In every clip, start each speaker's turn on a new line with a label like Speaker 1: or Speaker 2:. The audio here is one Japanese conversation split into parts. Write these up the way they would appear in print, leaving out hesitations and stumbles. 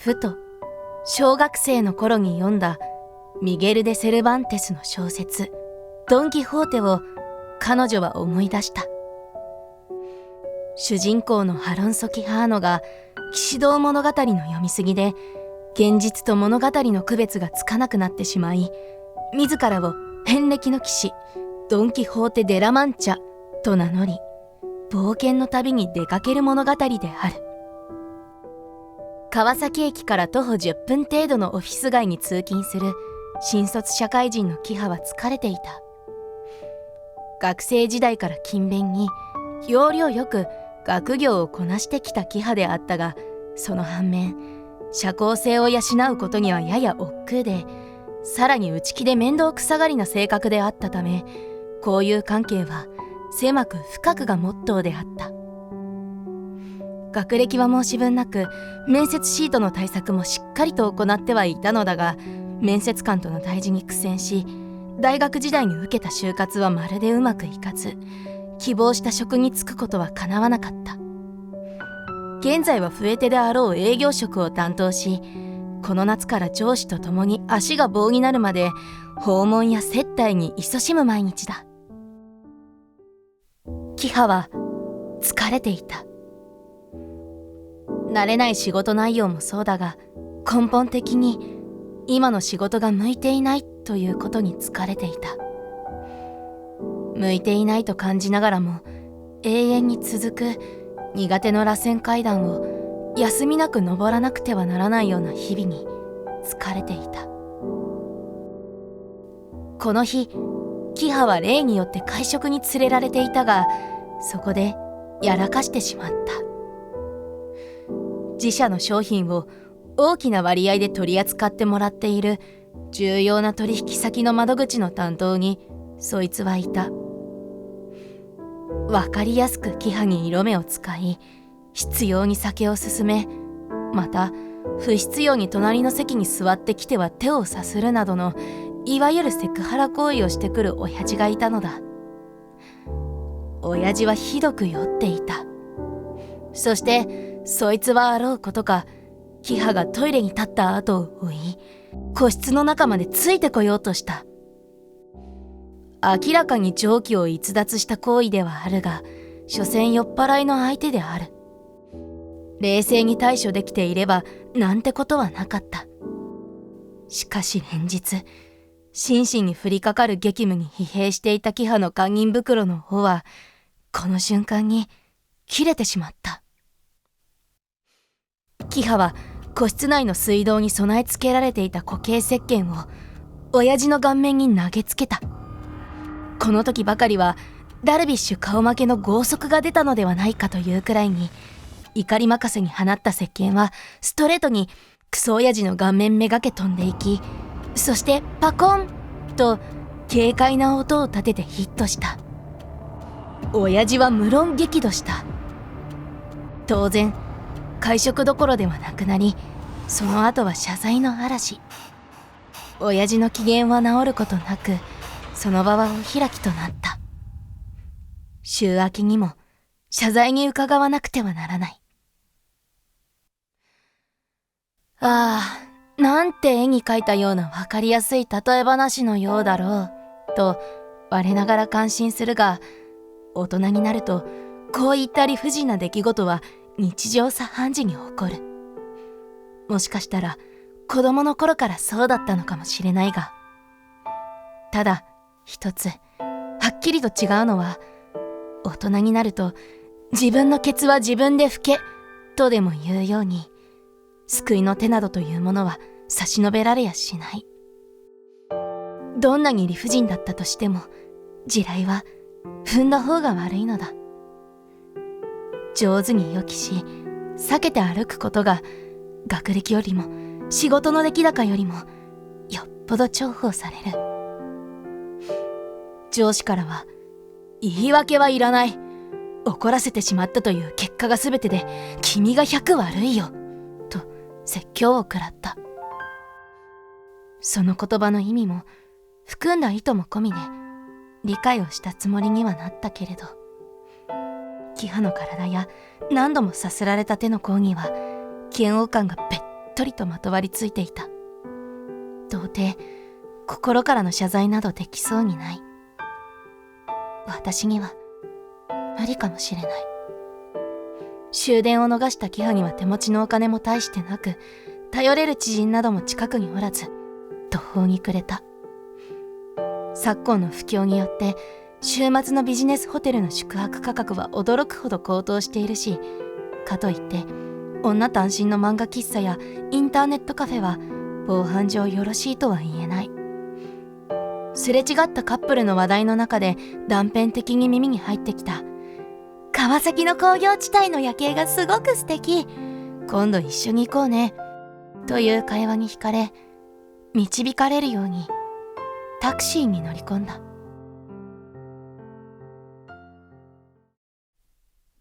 Speaker 1: ふと小学生の頃に読んだミゲル・デ・セルバンテスの小説ドン・キホーテを彼女は思い出した。主人公のハロンソ・キハーノが騎士道物語の読みすぎで現実と物語の区別がつかなくなってしまい、自らを遍歴の騎士ドン・キホーテ・デ・ラ・マンチャと名乗り冒険の旅に出かける物語である。川崎駅から徒歩10分程度のオフィス街に通勤する新卒社会人のキハは疲れていた。学生時代から勤勉に要領よく学業をこなしてきたキハであったが、その反面社交性を養うことにはやや億劫で、さらに内気で面倒くさがりな性格であったため、交友関係は狭く深くがモットーであった。学歴は申し分なく面接シートの対策もしっかりと行ってはいたのだが、面接官との対峙に苦戦し、大学時代に受けた就活はまるでうまくいかず、希望した職に就くことは叶わなかった。現在は増えてであろう営業職を担当し、この夏から上司と共に足が棒になるまで訪問や接待に勤しむ毎日だ。キハは疲れていた。慣れない仕事内容もそうだが、根本的に今の仕事が向いていないということに疲れていた。向いていないと感じながらも永遠に続く苦手の螺旋階段を休みなく登らなくてはならないような日々に疲れていた。この日、キハは例によって会食に連れられていたが、そこでやらかしてしまった。自社の商品を大きな割合で取り扱ってもらっている重要な取引先の窓口の担当にそいつはいた。わかりやすくキハに色目を使い、執拗に酒を勧め、また不必要に隣の席に座ってきては手をさするなどのいわゆるセクハラ行為をしてくる親父がいたのだ。親父はひどく酔っていた。そしてそいつはあろうことか、キハがトイレに立った後を追い、個室の中までついてこようとした。明らかに常軌を逸脱した行為ではあるが、所詮酔っ払いの相手である。冷静に対処できていればなんてことはなかった。しかし連日、心身に降りかかる激務に疲弊していたキハの堪忍袋の緒は、この瞬間に切れてしまった。キハは個室内の水道に備え付けられていた固形石鹸を親父の顔面に投げつけた。この時ばかりはダルビッシュ顔負けの豪速が出たのではないかというくらいに、怒り任せに放った石鹸はストレートにクソ親父の顔面めがけ飛んでいき、そしてパコンと軽快な音を立ててヒットした。親父は無論激怒した。当然会食どころではなくなり、その後は謝罪の嵐。親父の機嫌は治ることなく、その場はお開きとなった。週明けにも謝罪に伺わなくてはならない。ああ、なんて絵に描いたような分かりやすい例え話のようだろうと我ながら感心するが、大人になるとこういった理不尽な出来事は日常茶飯事に起こる。もしかしたら子供の頃からそうだったのかもしれないが、ただ一つはっきりと違うのは、大人になると自分のケツは自分で拭けとでも言うように、救いの手などというものは差し伸べられやしない。どんなに理不尽だったとしても、地雷は踏んだ方が悪いのだ。上手に予期し避けて歩くことが、学歴よりも仕事の出来高よりもよっぽど重宝される。上司からは、言い訳はいらない、怒らせてしまったという結果が全てで君が100悪いよと説教を食らった。その言葉の意味も含んだ意図も込みで理解をしたつもりにはなったけれど、キハの体や何度もさすられた手の甲には嫌悪感がべっとりとまとわりついていた。到底心からの謝罪などできそうにない。私には無理かもしれない。終電を逃したキハには手持ちのお金も大してなく、頼れる知人なども近くにおらず、途方に暮れた。昨今の不況によって週末のビジネスホテルの宿泊価格は驚くほど高騰しているし、かといって女単身の漫画喫茶やインターネットカフェは防犯上よろしいとは言えない。すれ違ったカップルの話題の中で断片的に耳に入ってきた、川崎の工業地帯の夜景がすごく素敵、今度一緒に行こうねという会話に惹かれ、導かれるようにタクシーに乗り込んだ。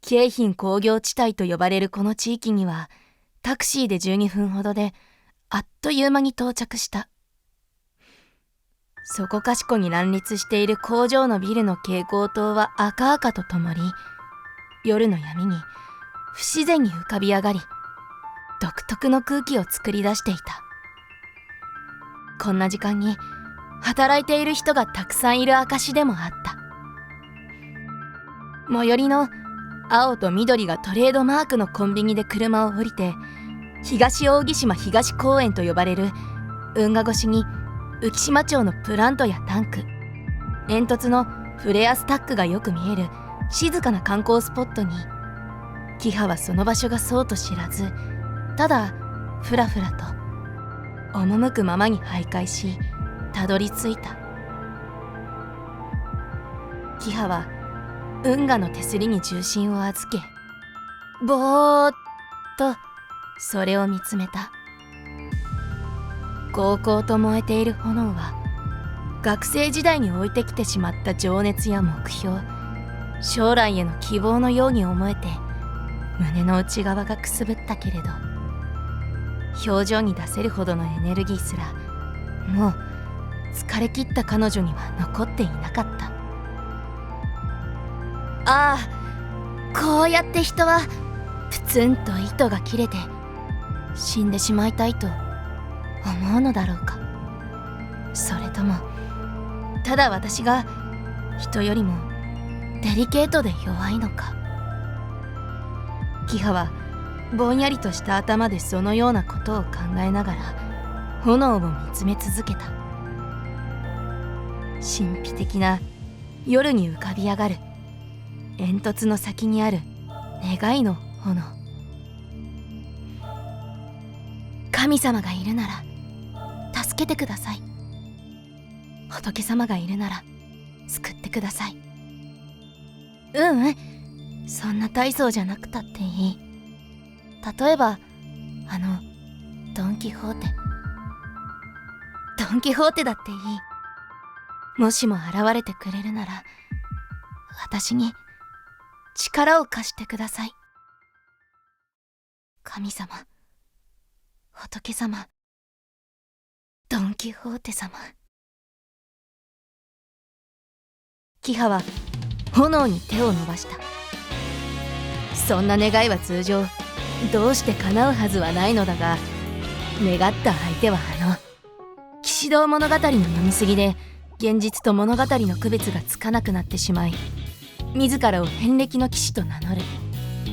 Speaker 1: 京浜工業地帯と呼ばれるこの地域にはタクシーで12分ほどであっという間に到着した。そこかしこに乱立している工場のビルの蛍光灯は赤々と灯り、夜の闇に不自然に浮かび上がり、独特の空気を作り出していた。こんな時間に働いている人がたくさんいる証でもあった。最寄りの青と緑がトレードマークのコンビニで車を降りて、東扇島東公園と呼ばれる運河越しに浮島町のプラントやタンク、煙突のフレアスタックがよく見える静かな観光スポットに、キハはその場所がそうと知らず、ただふらふらと赴くままに徘徊し、たどり着いた。キハは運河の手すりに重心を預け、ぼーっとそれを見つめた。煌々と燃えている炎は、学生時代に置いてきてしまった情熱や目標、将来への希望のように思えて、胸の内側がくすぶったけれど、表情に出せるほどのエネルギーすら、もう疲れ切った彼女には残っていなかった。ああ、こうやって人はプツンと糸が切れて死んでしまいたいと思うのだろうか。それともただ私が人よりもデリケートで弱いのか。キハはぼんやりとした頭でそのようなことを考えながら炎を見つめ続けた。神秘的な夜に浮かび上がる煙突の先にある願いの炎。神様がいるなら助けてください。仏様がいるなら救ってください。そんな大層じゃなくたっていい。例えばドン・キホーテ。ドン・キホーテだっていい。もしも現れてくれるなら私に力を貸してください。神様、仏様、ドン・キホーテ様。キハは炎に手を伸ばした。そんな願いは通常どうして叶うはずはないのだが、願った相手は騎士道物語の読みすぎで現実と物語の区別がつかなくなってしまい、自らを遍歴の騎士と名乗る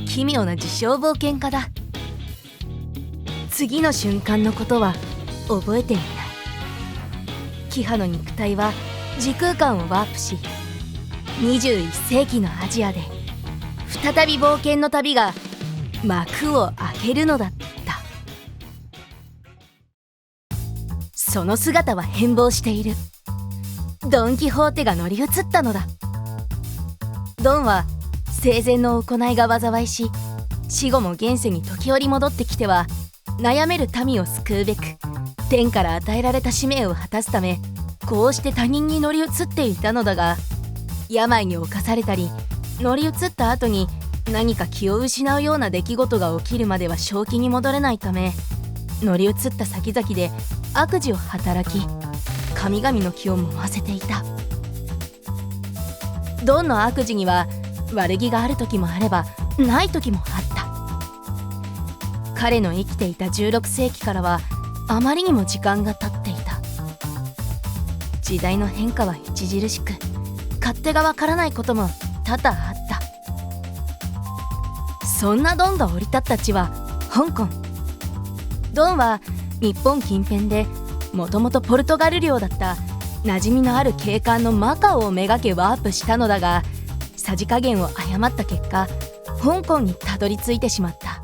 Speaker 1: 奇妙な自称冒険家だ。次の瞬間のことは覚えていない。キハの肉体は時空間をワープし、21世紀のアジアで再び冒険の旅が幕を開けるのだった。その姿は変貌している。ドン・キホーテが乗り移ったのだ。ドンは生前の行いが災いし、死後も現世に時折戻ってきては悩める民を救うべく天から与えられた使命を果たすため、こうして他人に乗り移っていたのだが、病に侵されたり乗り移った後に何か気を失うような出来事が起きるまでは正気に戻れないため、乗り移った先々で悪事を働き神々の気を揉ませていた。ドンの悪事には悪気がある時もあればない時もあった。彼の生きていた16世紀からはあまりにも時間が経っていた。時代の変化は著しく、勝手がわからないことも多々あった。そんなドンが降り立った地は香港。ドンは日本近辺でもともとポルトガル領だった馴染みのある景観のマカオをめがけワープしたのだが、さじ加減を誤った結果、香港にたどり着いてしまった。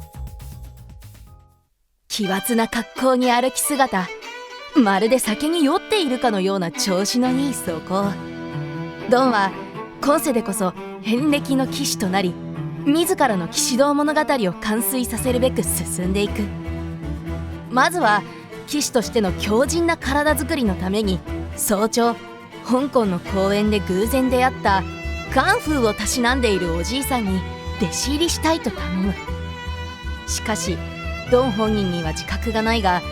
Speaker 1: 奇抜な格好に歩き姿、まるで酒に酔っているかのような調子のいい走行。ドンは今世でこそ遍歴の騎士となり、自らの騎士道物語を完遂させるべく進んでいく。まずは騎士としての強靭な体づくりのために、早朝香港の公園で偶然出会ったカンフーをたしなんでいるおじいさんに弟子入りしたいと頼む。しかしドン本人には自覚がないが、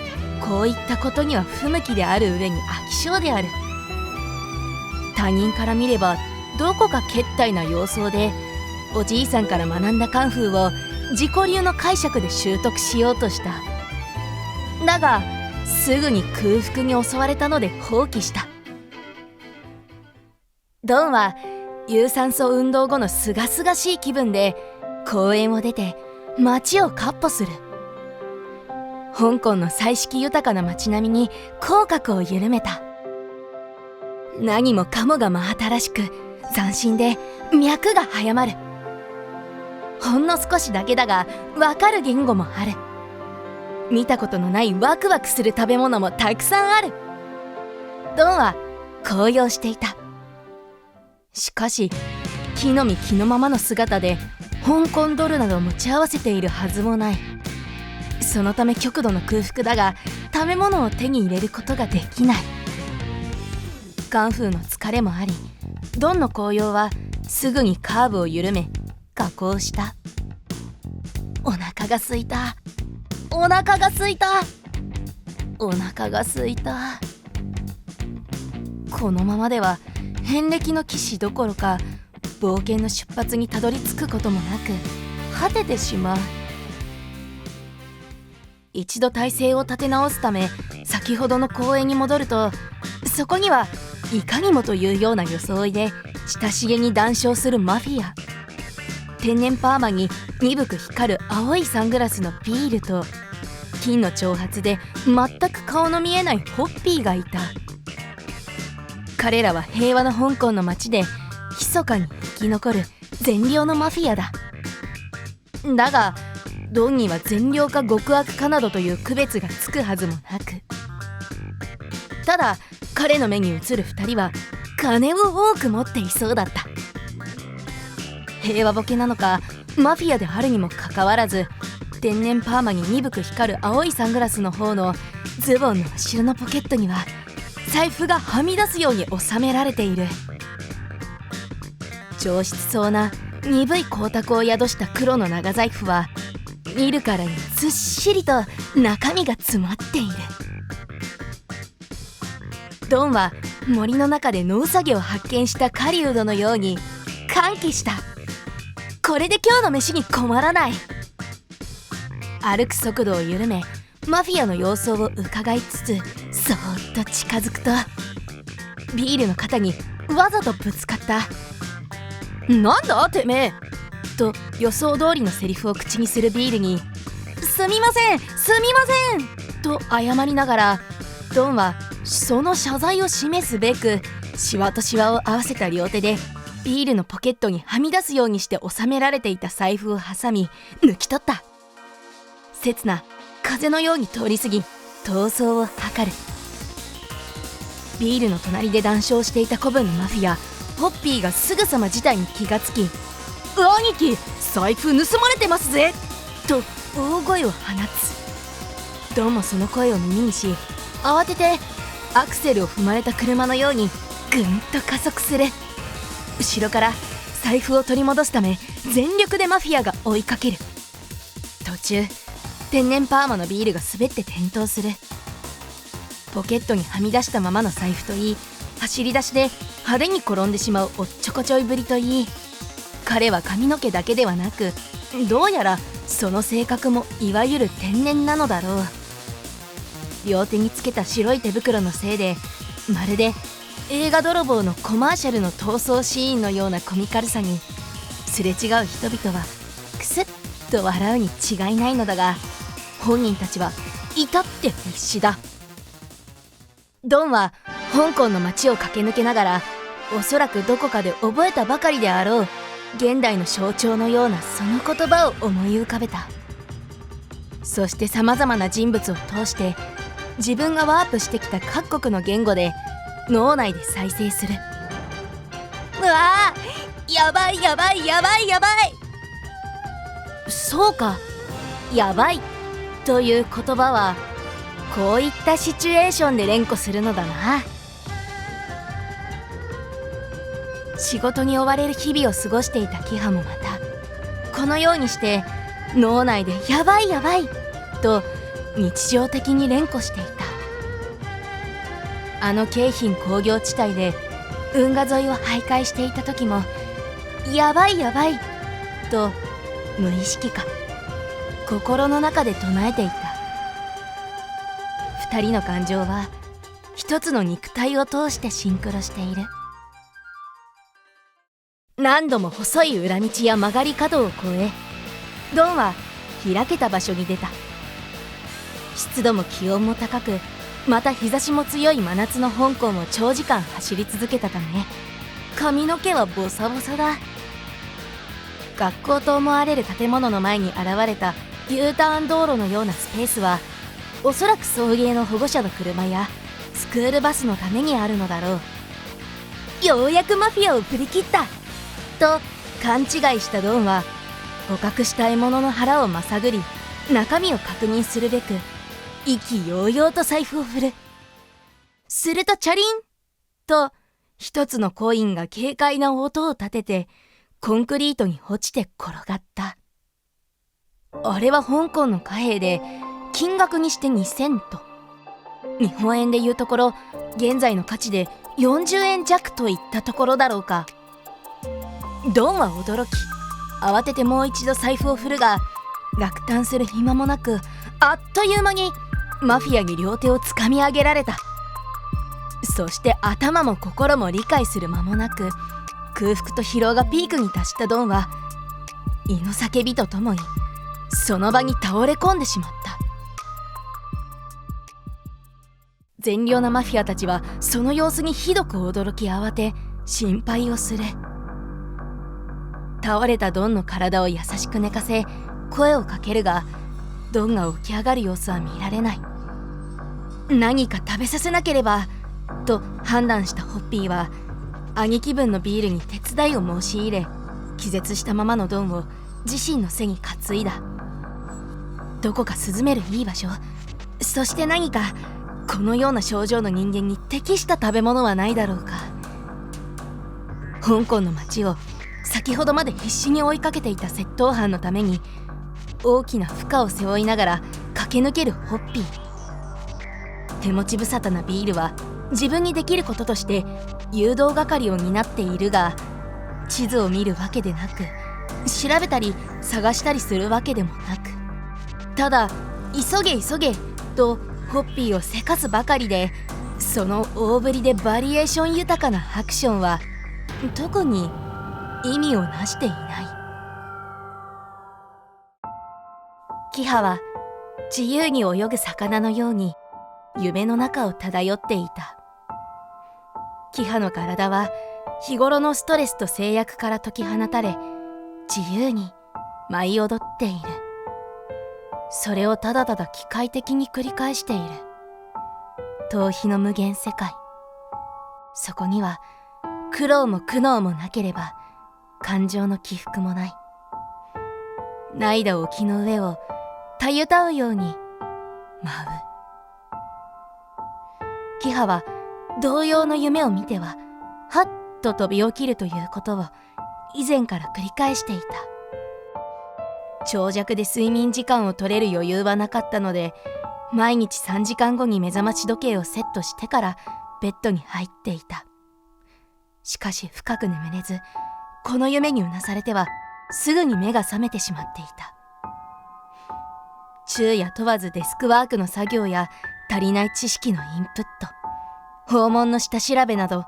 Speaker 1: こういったことには不向きである上に飽き性である。他人から見ればどこかけったいな様相で、おじいさんから学んだカンフーを自己流の解釈で習得しようとした。だがすぐに空腹に襲われたので放棄した。ドンは有酸素運動後のすがすがしい気分で公園を出て街を闊歩する。香港の彩色豊かな街並みに口角を緩めた。何もかもが真新しく斬新で脈が早まる。ほんの少しだけだがわかる言語もある。見たことのないワクワクする食べ物もたくさんある。ドンは高揚していた。しかし木の実木のままの姿で香港ドルなど持ち合わせているはずもない。そのため極度の空腹だが食べ物を手に入れることができない。カンフーの疲れもあり、ドンの高揚はすぐにカーブを緩め下降した。お腹が空いた、お腹が空いた、お腹が空いた。このままでは遍歴の騎士どころか冒険の出発にたどり着くこともなく果ててしまう。一度体勢を立て直すため先ほどの公園に戻ると、そこにはいかにもというような装いで親しげに談笑するマフィア、天然パーマに鈍く光る青いサングラスのビールと金の長髪で全く顔の見えないホッピーがいた。彼らは平和な香港の街で密かに生き残る善良のマフィアだ。だがドンには善良か極悪かなどという区別がつくはずもなく、ただ彼の目に映る2人は金を多く持っていそうだった。平和ボケなのかマフィアであるにもかかわらず、天然パーマに鈍く光る青いサングラスの方のズボンの後ろのポケットには財布がはみ出すように収められている。上質そうな鈍い光沢を宿した黒の長財布は見るからにずっしりと中身が詰まっている。ドンは森の中で野ウサギを発見した狩人のように歓喜した。これで今日の飯に困らない。歩く速度を緩めマフィアの様子を伺いつつそーっと近づくと、ビールの肩にわざとぶつかった。なんだてめえと予想通りのセリフを口にするビールに、すみませんすみませんと謝りながら、ドンはその謝罪を示すべくシワとシワを合わせた両手でビールのポケットにはみ出すようにして収められていた財布を挟み抜き取った。刹那風のように通り過ぎ逃走を図る。ビールの隣で談笑していた子分のマフィアホッピーがすぐさま事態に気がつき、兄貴財布盗まれてますぜと大声を放つ。ドンもその声を耳にし、慌ててアクセルを踏まれた車のようにぐんと加速する。後ろから財布を取り戻すため全力でマフィアが追いかける。途中天然パーマのビールが滑って転倒する。ポケットにはみ出したままの財布といい、走り出しで派手に転んでしまうおっちょこちょいぶりといい、彼は髪の毛だけではなくどうやらその性格もいわゆる天然なのだろう。両手につけた白い手袋のせいで、まるで映画泥棒のコマーシャルの逃走シーンのようなコミカルさに、すれ違う人々はクスッと笑うに違いないのだが、本人たちは至って必死だ。ドンは香港の街を駆け抜けながら、おそらくどこかで覚えたばかりであろう現代の象徴のようなその言葉を思い浮かべた。そしてさまざまな人物を通して自分がワープしてきた各国の言語で脳内で再生する。うわー、やばいやばいやばいやばい。そうか、やばいという言葉はこういったシチュエーションで連呼するのだな。仕事に追われる日々を過ごしていたキハもまたこのようにして脳内でやばいやばいと日常的に連呼していた。あの京浜工業地帯で運河沿いを徘徊していた時もやばいやばいと無意識か心の中で唱えていた。二人の感情は一つの肉体を通してシンクロしている。何度も細い裏道や曲がり角を越え、ドンは開けた場所に出た。湿度も気温も高く、また日差しも強い真夏の香港を長時間走り続けたため、髪の毛はボサボサだ。学校と思われる建物の前に現れた U ターン道路のようなスペースは、おそらく送迎の保護者の車やスクールバスのためにあるのだろう。ようやくマフィアを振り切ったと勘違いしたドンは、捕獲した獲物の腹をまさぐり中身を確認するべく意気揚々と財布を振る。するとチャリンと一つのコインが軽快な音を立ててコンクリートに落ちて転がった。あれは香港の貨幣で金額にして2000と、日本円でいうところ現在の価値で40円弱といったところだろうか。ドンは驚き、慌ててもう一度財布を振るが、落胆する暇もなく、あっという間にマフィアに両手をつかみ上げられた。そして頭も心も理解する間もなく、空腹と疲労がピークに達したドンは胃の叫びとともにその場に倒れ込んでしまった。善良なマフィアたちはその様子にひどく驚き慌て心配をする。倒れたドンの体を優しく寝かせ声をかけるが、ドンが起き上がる様子は見られない。何か食べさせなければと判断したホッピーは兄貴分のビールに手伝いを申し入れ、気絶したままのドンを自身の背に担いだ。どこか涼めるいい場所、そして何かこのような症状の人間に適した食べ物はないだろうか。香港の街を先ほどまで必死に追いかけていた窃盗犯のために大きな負荷を背負いながら駆け抜けるホッピー。手持ち無沙汰なビールは自分にできることとして誘導係を担っているが、地図を見るわけでなく調べたり探したりするわけでもなく、ただ急げ急げとホッピーをせかすばかりで、その大ぶりでバリエーション豊かなアクションは特に意味をなしていない。キハは自由に泳ぐ魚のように夢の中を漂っていた。キハの体は日頃のストレスと制約から解き放たれ、自由に舞い踊っている。それをただただ機械的に繰り返している。逃避の無限世界。そこには苦労も苦悩もなければ感情の起伏もない。泣いだ沖の上をたゆたうように舞う。キハは同様の夢を見てははっと飛び起きるということを以前から繰り返していた。長尺で睡眠時間を取れる余裕はなかったので、毎日3時間後に目覚まし時計をセットしてからベッドに入っていた。しかし深く眠れず、この夢にうなされてはすぐに目が覚めてしまっていた。昼夜問わずデスクワークの作業や足りない知識のインプット、訪問の下調べなど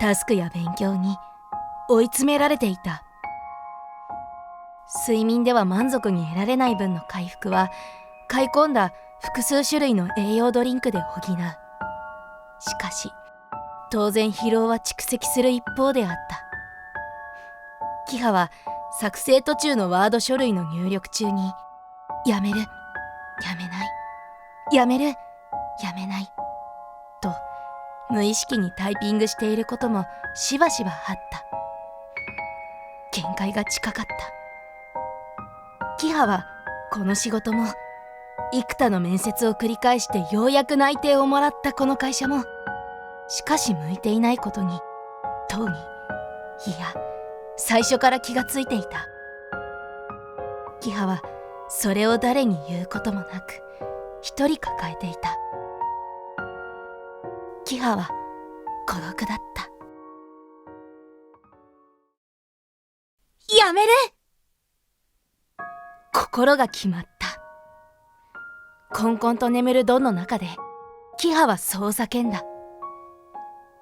Speaker 1: タスクや勉強に追い詰められていた。睡眠では満足に得られない分の回復は買い込んだ複数種類の栄養ドリンクで補う。しかし当然疲労は蓄積する一方であった。キハは作成途中のワード書類の入力中にやめる、やめない、やめる、やめないと無意識にタイピングしていることもしばしばあった。限界が近かった。キハはこの仕事も幾多の面接を繰り返してようやく内定をもらったこの会社も、しかし向いていないことにとうに、いや最初から気がついていた。キハはそれを誰に言うこともなく一人抱えていた。キハは孤独だった。やめる！心が決まった。こんこんと眠るドンの中でキハはそう叫んだ。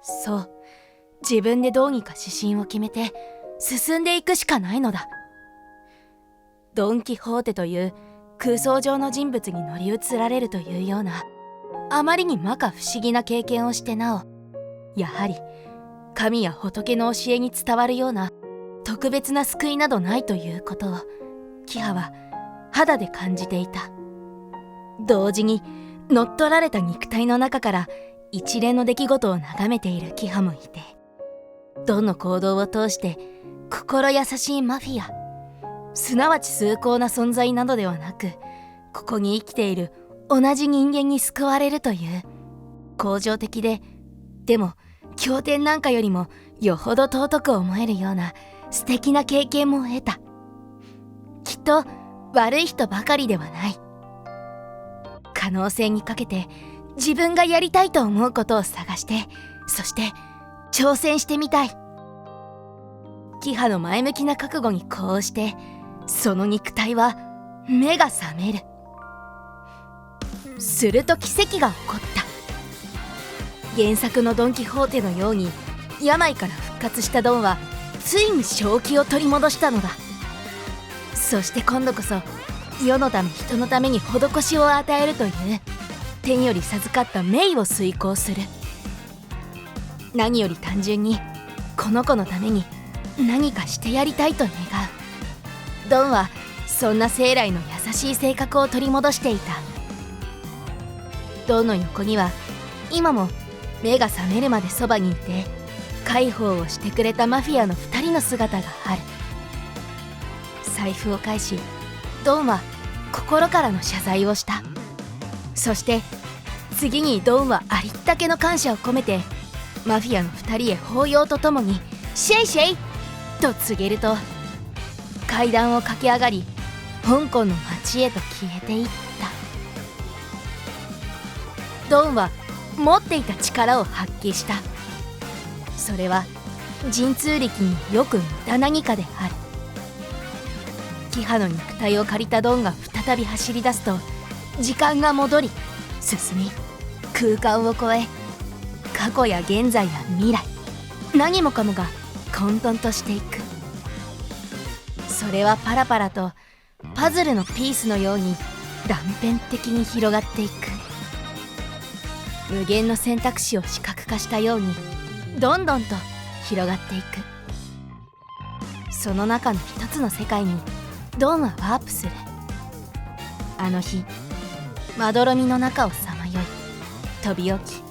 Speaker 1: そう、自分でどうにか指針を決めて進んでいくしかないのだ。ドン・キホーテという空想上の人物に乗り移られるというようなあまりに摩訶不思議な経験をしてなお、やはり神や仏の教えに伝わるような特別な救いなどないということをキハは肌で感じていた。同時に乗っ取られた肉体の中から一連の出来事を眺めているキハもいて、ドンの行動を通して心優しいマフィア、すなわち崇高な存在などではなく、ここに生きている同じ人間に救われるという恒常的でも経典なんかよりもよほど尊く思えるような素敵な経験も得た。きっと悪い人ばかりではない。可能性にかけて自分がやりたいと思うことを探して、そして挑戦してみたい。キハの前向きな覚悟に呼応して、その肉体は目が覚める。すると奇跡が起こった。原作のドン・キホーテのように病から復活したドンはついに正気を取り戻したのだ。そして今度こそ世のため人のために施しを与えるという天より授かった命を遂行する。何より単純にこの子のために何かしてやりたいと願う。ドンはそんな生来の優しい性格を取り戻していた。ドンの横には今も目が覚めるまでそばにいて介抱をしてくれたマフィアの2人の姿がある。財布を返し、ドンは心からの謝罪をした。そして次にドンはありったけの感謝を込めてマフィアの2人へ抱擁とともにシェイシェイと告げると、階段を駆け上がり香港の街へと消えていった。ドンは持っていた力を発揮した。それは神通力によく似た何かである。キハの肉体を借りたドンが再び走り出すと、時間が戻り進み、空間を超え、過去や現在や未来、何もかもが混沌としていく。それはパラパラとパズルのピースのように断片的に広がっていく。無限の選択肢を視覚化したようにどんどんと広がっていく。その中の一つの世界にドンはワープする。あの日まどろみの中をさまよい飛び起き、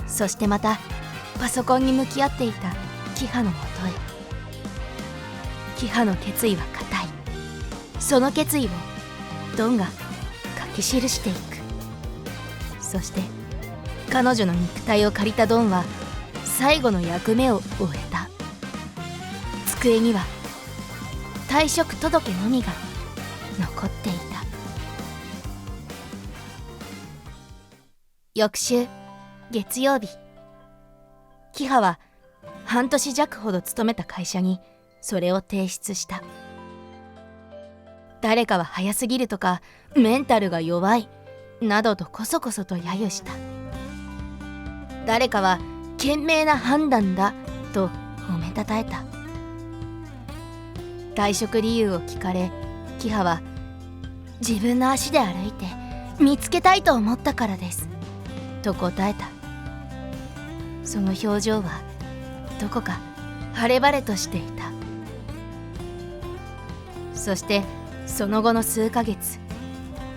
Speaker 1: そしてまたパソコンに向き合っていたキハのもとへ。キハの決意は固い。その決意をドンが書き記していく。そして彼女の肉体を借りたドンは最後の役目を終えた。机には退職届のみが残っていた。翌週月曜日、キハは半年弱ほど勤めた会社にそれを提出した。誰かは早すぎるとかメンタルが弱いなどとこそこそと揶揄した。誰かは賢明な判断だと褒めたたえた。退職理由を聞かれ、キハは自分の足で歩いて見つけたいと思ったからですと答えた。その表情はどこか晴れ晴れとしていた。そしてその後の数ヶ月、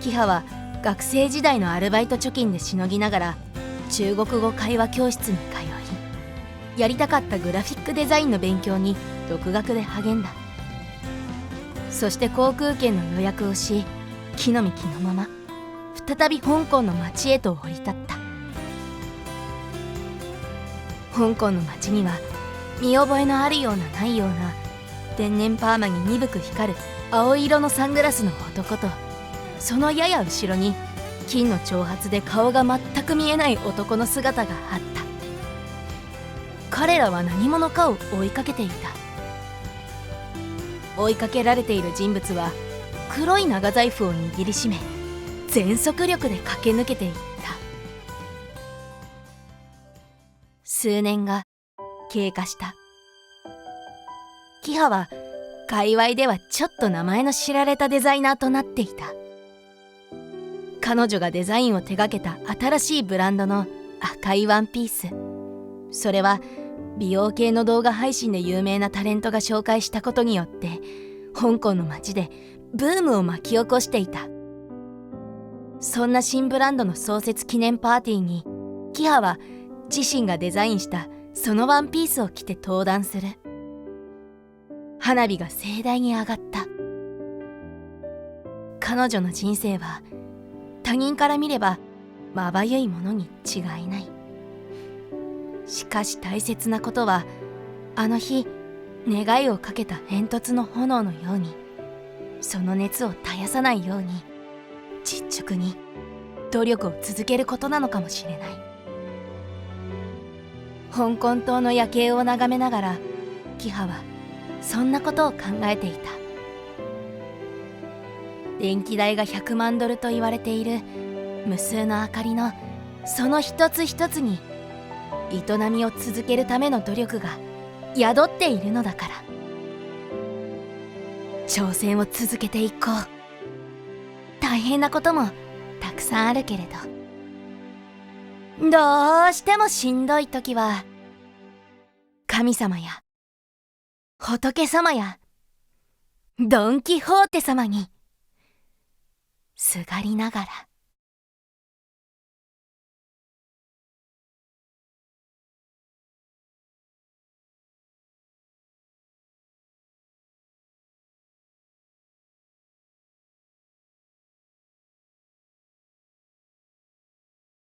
Speaker 1: キハは学生時代のアルバイト貯金でしのぎながら中国語会話教室に通い、やりたかったグラフィックデザインの勉強に独学で励んだ。そして航空券の予約をし、着の身着のまま再び香港の街へと降り立った。香港の街には見覚えのあるようなないような天然パーマに鈍く光る青色のサングラスの男と、そのやや後ろに金の長髪で顔が全く見えない男の姿があった。彼らは何者かを追いかけていた。追いかけられている人物は黒い長財布を握りしめ、全速力で駆け抜けていった。数年が経過した。キハは界隈ではちょっと名前の知られたデザイナーとなっていた。彼女がデザインを手掛けた新しいブランドの赤いワンピース。それは美容系の動画配信で有名なタレントが紹介したことによって香港の街でブームを巻き起こしていた。そんな新ブランドの創設記念パーティーに、キハは自身がデザインしたそのワンピースを着て登壇する。花火が盛大に上がった。彼女の人生は他人から見ればまばゆいものに違いない。しかし大切なことは、あの日願いをかけた煙突の炎のように、その熱を絶やさないように実直に努力を続けることなのかもしれない。香港島の夜景を眺めながら、キハはそんなことを考えていた。電気代が100万ドルと言われている無数の明かりのその一つ一つに、営みを続けるための努力が宿っているのだから。挑戦を続けていこう。大変なこともたくさんあるけれど、どうしてもしんどい時は神様や仏様やドン・キホーテ様にすがりながら